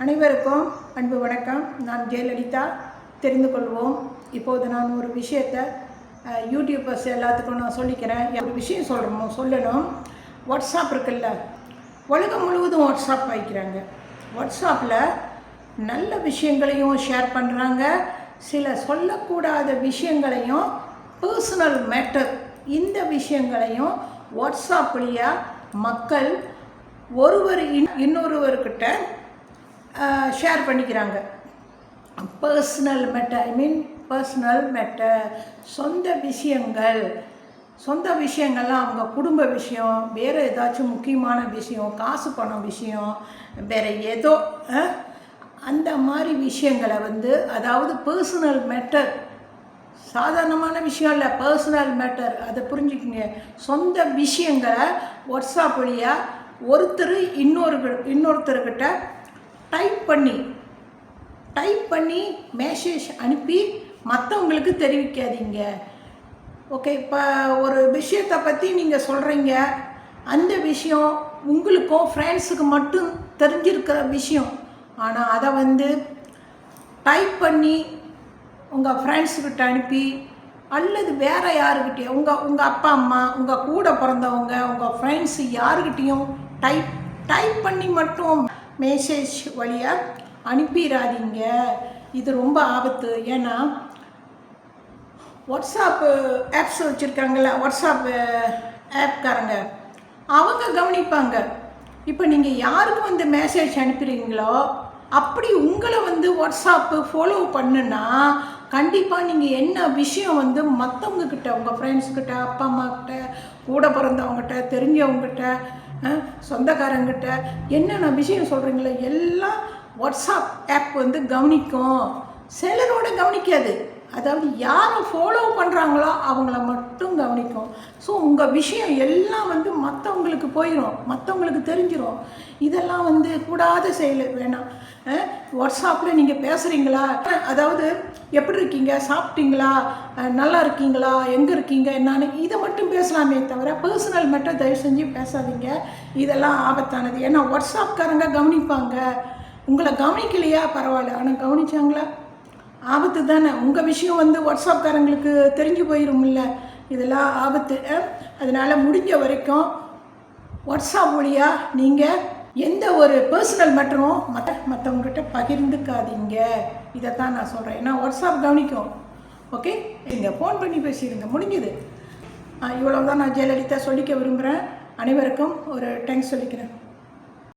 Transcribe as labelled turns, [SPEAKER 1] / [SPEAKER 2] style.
[SPEAKER 1] அனைவருக்கும் அன்பு வணக்கம். நான் ஜெயலலிதா. தெரிந்து கொள்வோம். இப்போது நான் ஒரு விஷயத்தை யூடியூபர்ஸ் எல்லாத்துக்கும் நான் சொல்லிக்கிறேன். ஒரு விஷயம் சொல்லணும். வாட்ஸ்அப் இருக்குல்ல, உலகம் முழுவதும் வாட்ஸ்அப் வைக்கிறாங்க. வாட்ஸ்அப்பில் நல்ல விஷயங்களையும் ஷேர் பண்ணுறாங்க, சில சொல்லக்கூடாத விஷயங்களையும், பர்சனல் மேட்டர் இந்த விஷயங்களையும் வாட்ஸ்அப் வழியாக மக்கள் ஒருவர் இன்னொருவர்கிட்ட ஷேர் பண்ணிக்கிறாங்க. பர்சனல் மேட்டர் சொந்த விஷயங்கள்லாம் அவங்க குடும்ப விஷயம், வேறு ஏதாச்சும் முக்கியமான விஷயம், காசு பணம் விஷயம், வேறு ஏதோ அந்த மாதிரி விஷயங்களை அதாவது பர்சனல் மேட்டர், சாதாரணமான விஷயம் இல்லை, பர்சனல் மேட்டர், அதை புரிஞ்சுக்கிங்க. சொந்த விஷயங்களை வாட்ஸ்அப் வழியாக ஒருத்தர் இன்னொருத்தர்கிட்ட டைப் பண்ணி மெசேஜ் அனுப்பி மற்றவங்களுக்கு தெரிவிக்காதீங்க. ஓகே, இப்போ ஒரு விஷயத்தை பற்றி நீங்கள் சொல்கிறீங்க, அந்த விஷயம் உங்களுக்கும் ஃப்ரெண்ட்ஸுக்கு மட்டும் தெரிஞ்சிருக்கிற விஷயம். ஆனால் அதை டைப் பண்ணி உங்கள் ஃப்ரெண்ட்ஸுக்கிட்ட அனுப்பி அல்லது வேறு யாருக்கிட்டேயும் உங்கள் அப்பா அம்மா, உங்கள் கூட பிறந்தவங்க, உங்கள் ஃப்ரெண்ட்ஸு யாருக்கிட்டேயும் டைப் பண்ணி மட்டும் மெசேஜ் வழியாக அனுப்பிடாதீங்க. இது ரொம்ப ஆபத்து. ஏன்னா வாட்ஸ்அப் ஆப்ஸ் வச்சுருக்காங்கள, வாட்ஸ்அப் ஆப்காரங்க அவங்க கவனிப்பாங்க. இப்போ நீங்கள் யாருக்கு மெசேஜ் அனுப்புகிறீங்களோ அப்படி உங்களை வாட்ஸ்அப்பு ஃபாலோ பண்ணுன்னா கண்டிப்பாக நீங்கள் என்ன விஷயம் மற்றவங்கக்கிட்ட, உங்கள் ஃப்ரெண்ட்ஸ்கிட்ட, அப்பா அம்மாக்கிட்ட, கூட பிறந்தவங்ககிட்ட, தெரிஞ்சவங்ககிட்ட, சொந்தக்காரங்கிட்ட என்னென்ன விஷயம் சொல்கிறீங்களோ எல்லாம் வாட்ஸ்அப் ஆப் கவனிக்கும். சிலரோட கவனிக்காது. அதாவது யாரை ஃபாலோ பண்ணுறாங்களோ அவங்கள மட்டும் கவனிக்கும். ஸோ உங்கள் விஷயம் எல்லாம் மற்றவங்களுக்கு போயிடும், மற்றவங்களுக்கு தெரிஞ்சிடும். இதெல்லாம் கூடாத செயல் வேணாம். வாட்ஸ்அப்பில் நீங்கள் பேசுகிறீங்களா, அதாவது எப்படி இருக்கீங்க, சாப்பிட்டீங்களா, நல்லா இருக்கீங்களா, எங்கே இருக்கீங்க, என்னன்னு இதை மட்டும் பேசலாமே தவிர பர்சனல் மேட்டர் தயவு செஞ்சு பேசாதீங்க. இதெல்லாம் ஆபத்தானது. ஏன்னா வாட்ஸ்அப்காரங்க கவனிப்பாங்க. உங்களை கவனிக்கலையா பரவாயில்ல, ஆனால் கவனிச்சாங்களா ஆபத்து தானே. உங்கள் விஷயம் வாட்ஸ்அப்காரங்களுக்கு தெரிஞ்சு போயிடும்ல, இதெல்லாம் ஆபத்து. அதனால் முடிஞ்ச வரைக்கும் வாட்ஸ்அப் வழியாக நீங்கள் எந்த ஒரு பர்சனல் மேட்டரும் மற்றவங்ககிட்ட பகிர்ந்துக்காதீங்க. இதை தான் நான் சொல்கிறேன். ஏன்னா வாட்ஸ்அப் கவனிக்கும். ஓகே, நீங்கள் ஃபோன் பண்ணி பேசிடுங்க, முடிஞ்சுது. இவ்வளோ தான் நான் ஜெயலலிதா சொல்லிக்க விரும்புகிறேன். அனைவருக்கும் ஒரு தேங்க்ஸ் சொல்லிக்கிறேன்.